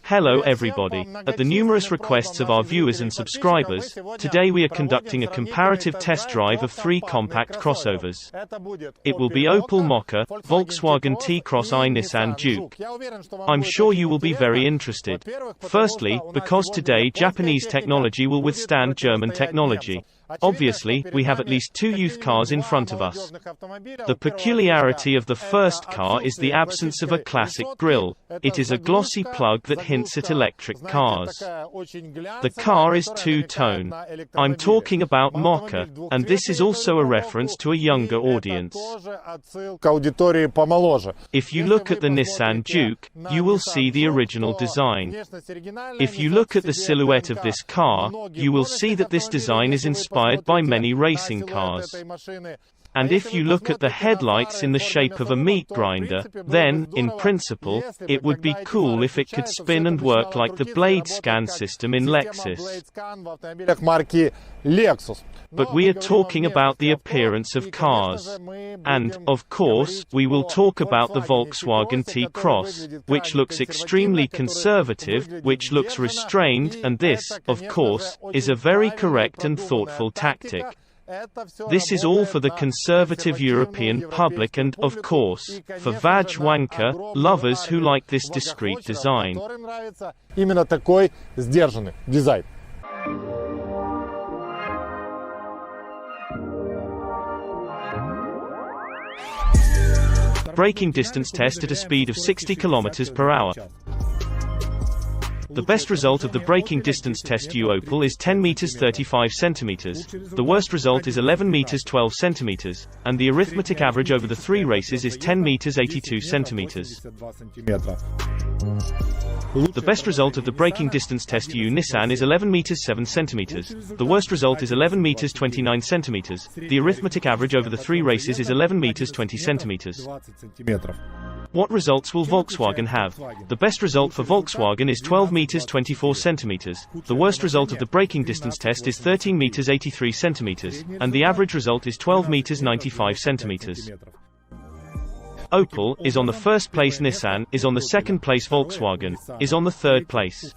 Hello everybody. At the numerous requests of our viewers and subscribers, today we are conducting a comparative test drive of 3 compact crossovers. It will be Opel Mokka, Volkswagen T-Cross and Nissan Juke. I'm sure you will be very interested. Firstly, because today Japanese technology will withstand German technology. Obviously, we have at least 2 youth cars in front of us. The peculiarity of the first car is the absence of a classic grille. It is a glossy plug that hints at electric cars. The car is two-tone. I'm talking about Mokka, and this is also a reference to a younger audience. If you look at the Nissan Juke, you will see the original design. If you look at the silhouette of this car, you will see that this design is inspired by many racing cars. And if you look at the headlights in the shape of a meat grinder, then, in principle, it would be cool if it could spin and work like the blade scan system in Lexus. But we are talking about the appearance of cars. And, of course, we will talk about the Volkswagen T-Cross, which looks extremely conservative, which looks restrained, and this, of course, is a very correct and thoughtful tactic. This is all for the conservative European public and, of course, for Vajwanka lovers who like this discreet design. Braking distance test at a speed of 60 km per hour. The best result of the braking distance test Opel is 10 meters 35 centimeters. The worst result is 11 meters 12 centimeters, and the arithmetic average over the 3 races is 10 meters 82 centimeters. The best result of the braking distance test Nissan is 11 meters 7 centimeters. The worst result is 11 meters 29 centimeters. The arithmetic average over the 3 races is 11 meters 20 centimeters. What results will Volkswagen have? The best result for Volkswagen is 12 meters 24 centimeters. The worst result of the braking distance test is 13 meters 83 centimeters, and the average result is 12 meters 95 centimeters. Opel is on the first place, Nissan is on the second place, Volkswagen is on the third place.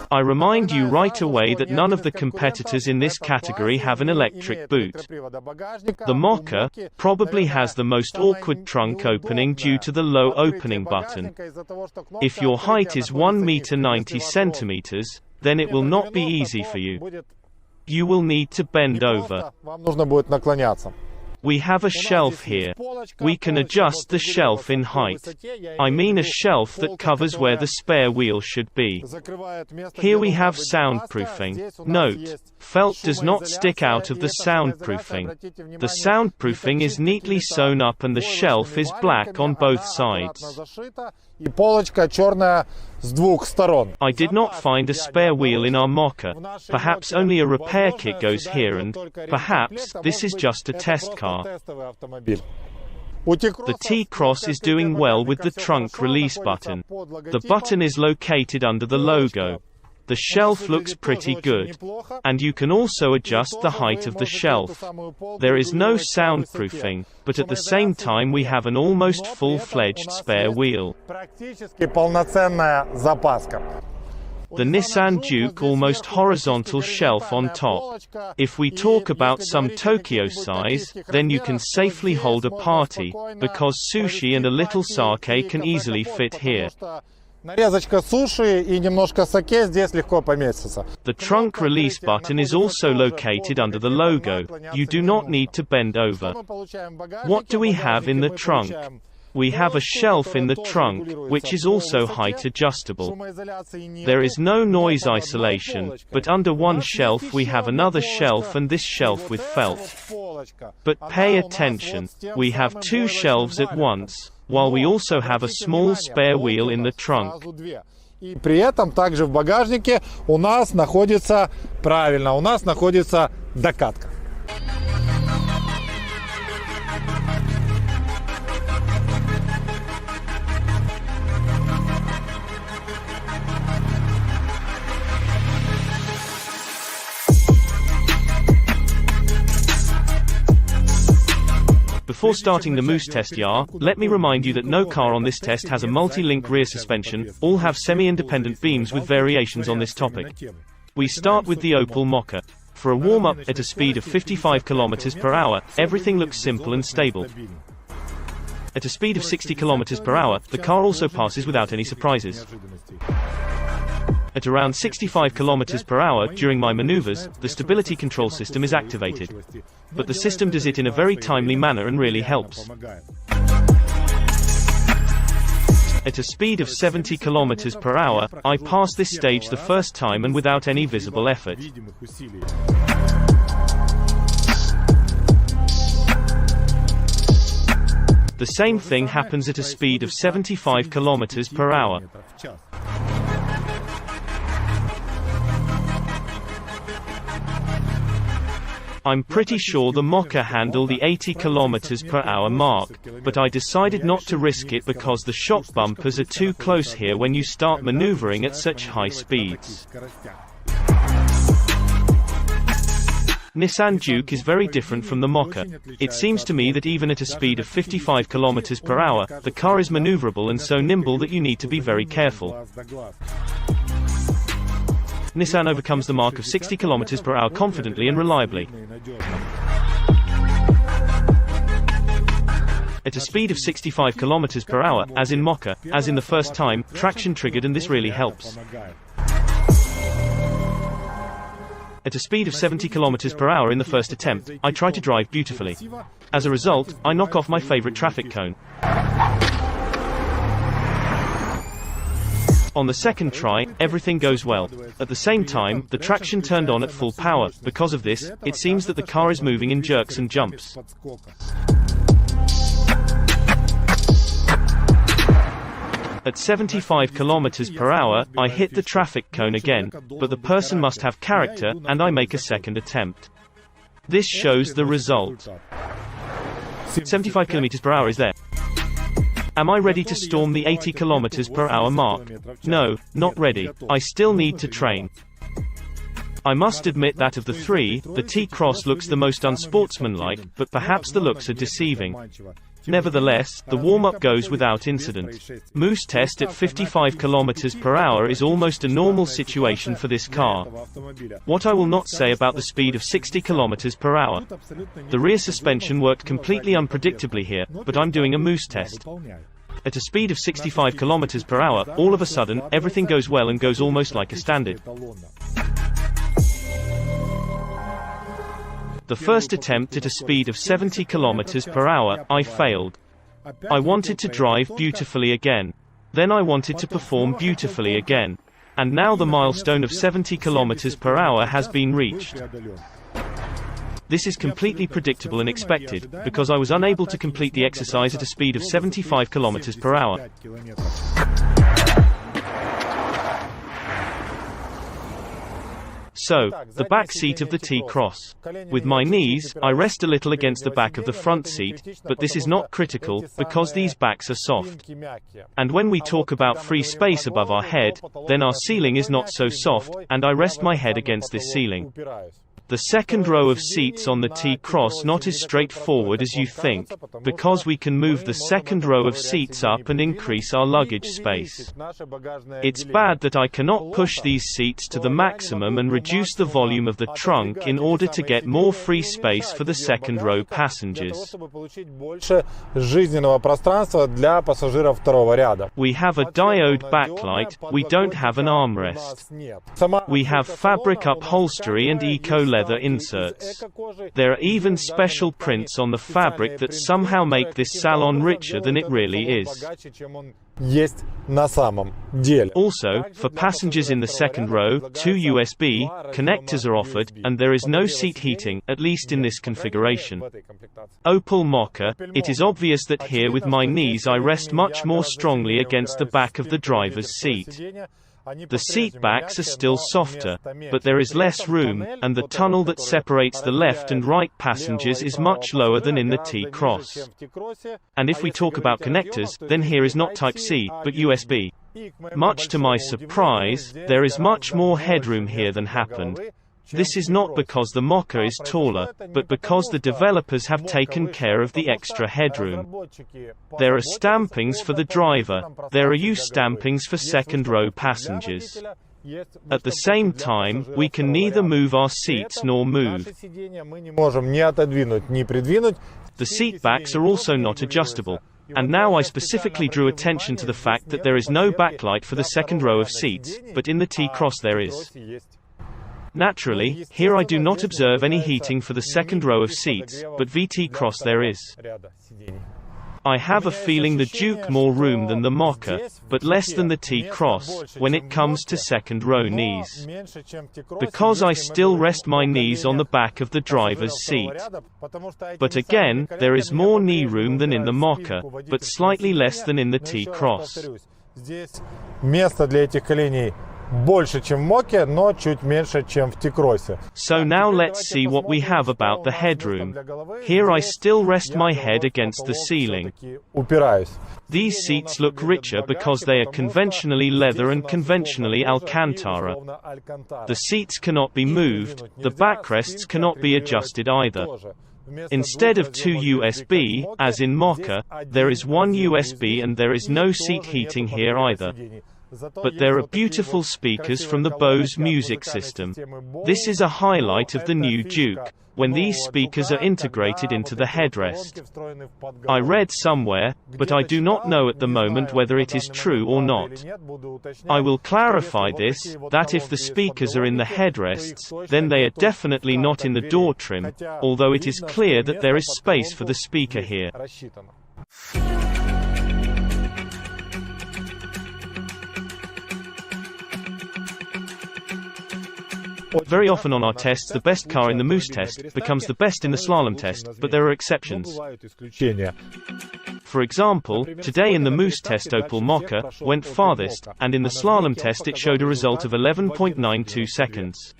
I remind you right away that none of the competitors in this category have an electric boot. The Mokka probably has the most awkward trunk opening due to the low opening button. If your height is 1 meter 90 centimeters, then it will not be easy for you. You will need to bend over. We have a shelf here. We can adjust the shelf in height. I mean a shelf that covers where the spare wheel should be. Here we have soundproofing. Note, felt does not stick out of the soundproofing. The soundproofing is neatly sewn up and the shelf is black on both sides. I did not find a spare wheel in our Mokka. Perhaps only a repair kit goes here, and perhaps this is just a test car. The T-Cross is doing well with the trunk release button. The button is located under the logo. The shelf looks pretty good. And you can also adjust the height of the shelf. There is no soundproofing, but at the same time we have an almost full-fledged spare wheel. The Nissan Juke almost horizontal shelf on top. If we talk about some Tokyo size, then you can safely hold a party, because sushi and a little sake can easily fit here. The trunk release button is also located under the logo. You do not need to bend over. What do we have in the trunk? We have a shelf in the trunk, which is also height adjustable. There is no noise isolation, but under one shelf we have another shelf and this shelf with felt. But pay attention, we have 2 shelves at once, while we also have a small spare wheel in the trunk. При этом также в багажнике у нас находится докатка. Before starting the Moose test, let me remind you that no car on this test has a multi-link rear suspension, all have semi-independent beams with variations on this topic. We start with the Opel Mokka. For a warm-up at a speed of 55 km/h, everything looks simple and stable. At a speed of 60 km/h, the car also passes without any surprises. At around 65 km/h, during my maneuvers, the stability control system is activated. But the system does it in a very timely manner and really helps. At a speed of 70 km/h, I pass this stage the first time and without any visible effort. The same thing happens at a speed of 75 km/h. I'm pretty sure the Mokka handled the 80 km/h mark, but I decided not to risk it because the shock bumpers are too close here when you start maneuvering at such high speeds. Nissan Juke is very different from the Mokka. It seems to me that even at a speed of 55 km/h, the car is maneuverable and so nimble that you need to be very careful. Nissan overcomes the mark of 60 km/h confidently and reliably. At a speed of 65 km/h, as in Mokka, as in the first time, traction triggered and this really helps. At a speed of 70 km/h in the first attempt, I try to drive beautifully. As a result, I knock off my favorite traffic cone. On the second try, everything goes well. At the same time, the traction turned on at full power. Because of this, it seems that the car is moving in jerks and jumps. At 75 km/h, I hit the traffic cone again, but the person must have character, and I make a second attempt. This shows the result. 75 km/h is there. Am I ready to storm the 80 km/h mark? No, not ready. I still need to train. I must admit that of the three, the T-Cross looks the most unsportsmanlike, but perhaps the looks are deceiving. Nevertheless, the warm-up goes without incident. Moose test at 55 km/h is almost a normal situation for this car. What I will not say about the speed of 60 km/h. The rear suspension worked completely unpredictably here, but I'm doing a Moose test. At a speed of 65 km/h, all of a sudden, everything goes well and goes almost like a standard. The first attempt at a speed of 70 km/h, I failed. I wanted to drive beautifully again. Then I wanted to perform beautifully again. And now the milestone of 70 km/h has been reached. This is completely predictable and expected, because I was unable to complete the exercise at a speed of 75 km/h. So, the back seat of the T-Cross. With my knees, I rest a little against the back of the front seat, but this is not critical, because these backs are soft. And when we talk about free space above our head, then our ceiling is not so soft, and I rest my head against this ceiling. The second row of seats on the T-Cross not as straightforward as you think, because we can move the second row of seats up and increase our luggage space. It's bad that I cannot push these seats to the maximum and reduce the volume of the trunk in order to get more free space for the second row passengers. We have a diode backlight, we don't have an armrest. We have fabric upholstery and eco-leather inserts. There are even special prints on the fabric that somehow make this salon richer than it really is. Also, for passengers in the second row, 2 USB connectors are offered, and there is no seat heating, at least in this configuration. Opel Mokka, it is obvious that here with my knees I rest much more strongly against the back of the driver's seat. The seat backs are still softer, but there is less room, and the tunnel that separates the left and right passengers is much lower than in the T-Cross. And if we talk about connectors, then here is not Type-C, but USB. Much to my surprise, there is much more headroom here than happened. This is not because the Mokka is taller, but because the developers have taken care of the extra headroom. There are stampings for the driver, there are U-stampings for second-row passengers. At the same time, we can neither move our seats nor move. The seat backs are also not adjustable. And now I specifically drew attention to the fact that there is no backlight for the second row of seats, but in the T-Cross there is. Naturally, here I do not observe any heating for the second row of seats, but the T-Cross there is. I have a feeling the Juke more room than the Mokka, but less than the T-Cross, when it comes to second row knees. Because I still rest my knees on the back of the driver's seat. But again, there is more knee room than in the Mokka, but slightly less than in the T-Cross. So now let's see what we have about the headroom. Here I still rest my head against the ceiling. These seats look richer because they are conventionally leather and conventionally Alcantara. The seats cannot be moved, the backrests cannot be adjusted either. Instead of two USB, as in Mokka, there is one USB and there is no seat heating here either. But there are beautiful speakers from the Bose music system. This is a highlight of the new Juke, when these speakers are integrated into the headrest. I read somewhere, but I do not know at the moment whether it is true or not. I will clarify this, that if the speakers are in the headrests, then they are definitely not in the door trim, although it is clear that there is space for the speaker here. Very often on our tests the best car in the Moose test becomes the best in the Slalom test, but there are exceptions. For example, today in the Moose test Opel Mokka went farthest, and in the Slalom test it showed a result of 11.92 seconds.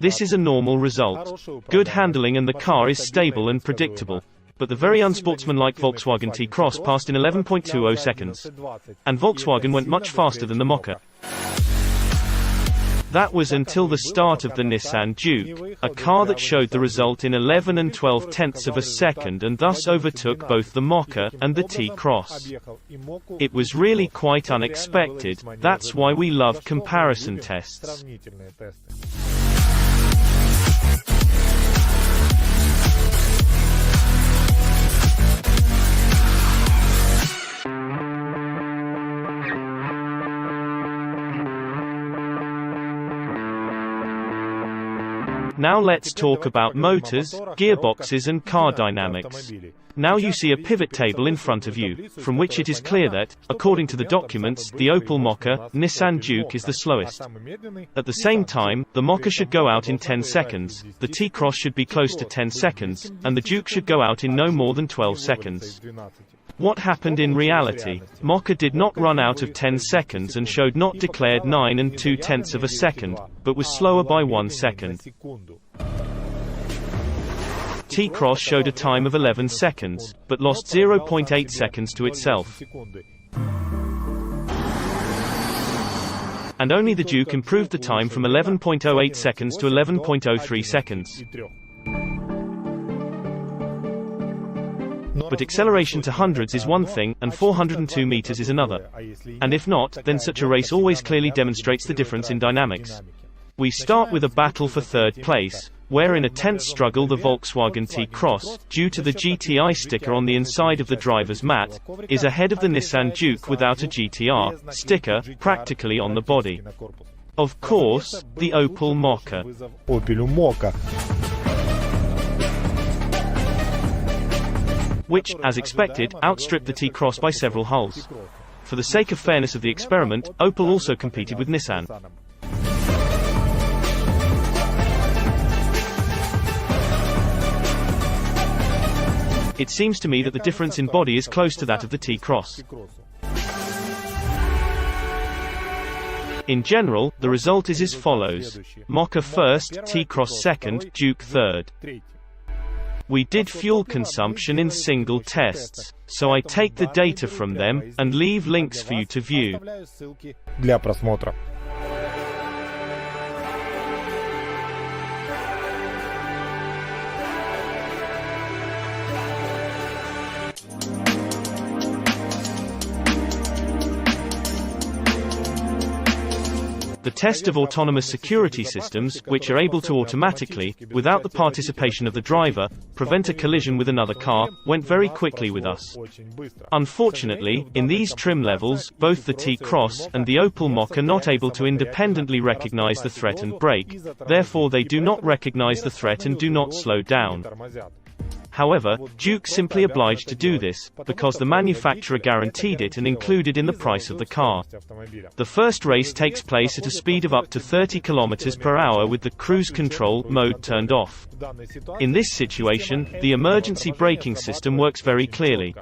This is a normal result. Good handling and the car is stable and predictable. But the very unsportsmanlike Volkswagen T-Cross passed in 11.20 seconds. And Volkswagen went much faster than the Mokka. That was until the start of the Nissan Juke, a car that showed the result in 11 and 12 of a second and thus overtook both the Mokka and the T-Cross. It was really quite unexpected, that's why we love comparison tests. Now let's talk about motors, gearboxes and car dynamics. Now you see a pivot table in front of you, from which it is clear that, according to the documents, the Opel Mokka, Nissan Juke is the slowest. At the same time, the Mokka should go out in 10 seconds, the T-Cross should be close to 10 seconds, and the Juke should go out in no more than 12 seconds. What happened in reality? Mokka did not run out of 10 seconds and showed not declared 9 and 2/10 of a second, but was slower by 1 second. T-Cross showed a time of 11 seconds, but lost 0.8 seconds to itself. And only the Juke improved the time from 11.08 seconds to 11.03 seconds. But acceleration to hundreds is one thing, and 402 meters is another. And if not, then such a race always clearly demonstrates the difference in dynamics. We start with a battle for third place, where in a tense struggle the Volkswagen T-Cross, due to the GTI sticker on the inside of the driver's mat, is ahead of the Nissan Juke without a GTR sticker, practically on the body. Of course, the Opel Mokka. Which, as expected, outstripped the T-Cross by several holes. For the sake of fairness of the experiment, Opel also competed with Nissan. It seems to me that the difference in body is close to that of the T-Cross. In general, the result is as follows: Mokka first, T-Cross second, Juke third. We did fuel consumption in single tests, so I take the data from them, and leave links for you to view. The test of autonomous security systems, which are able to automatically, without the participation of the driver, prevent a collision with another car, went very quickly with us. Unfortunately, in these trim levels, both the T-Cross and the Opel Mokka are not able to independently recognize the threat and brake, therefore they do not recognize the threat and do not slow down. However, Juke simply obliged to do this, because the manufacturer guaranteed it and included in the price of the car. The first race takes place at a speed of up to 30 km/h with the cruise control mode turned off. In this situation, the emergency braking system works very clearly.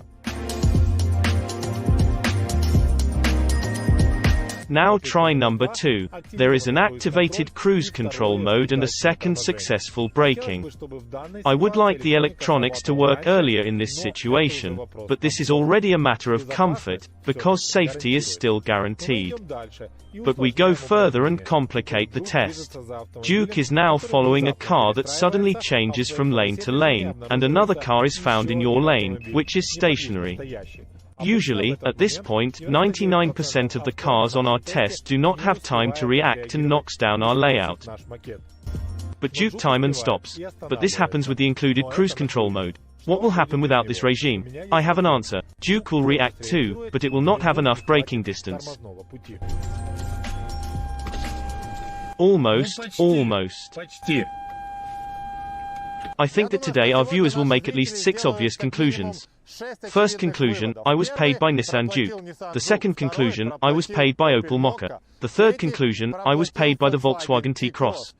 Now try number 2. There is an activated cruise control mode and a second successful braking. I would like the electronics to work earlier in this situation, but this is already a matter of comfort, because safety is still guaranteed. But we go further and complicate the test. Juke is now following a car that suddenly changes from lane to lane, and another car is found in your lane, which is stationary. Usually, at this point, 99% of the cars on our test do not have time to react and knocks down our layout. But Juke time and stops. But this happens with the included cruise control mode. What will happen without this regime? I have an answer. Juke will react too, but it will not have enough braking distance. Almost. I think that today our viewers will make at least 6 obvious conclusions. First conclusion, I was paid by Nissan Juke. The second conclusion, I was paid by Opel Mokka. The third conclusion, I was paid by the Volkswagen T-Cross.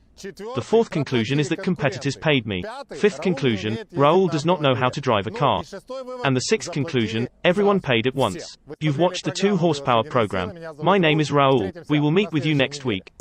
The fourth conclusion is that competitors paid me. Fifth conclusion, Raoul does not know how to drive a car. And the sixth conclusion, everyone paid at once. You've watched the 2 horsepower program. My name is Raoul. We will meet with you next week.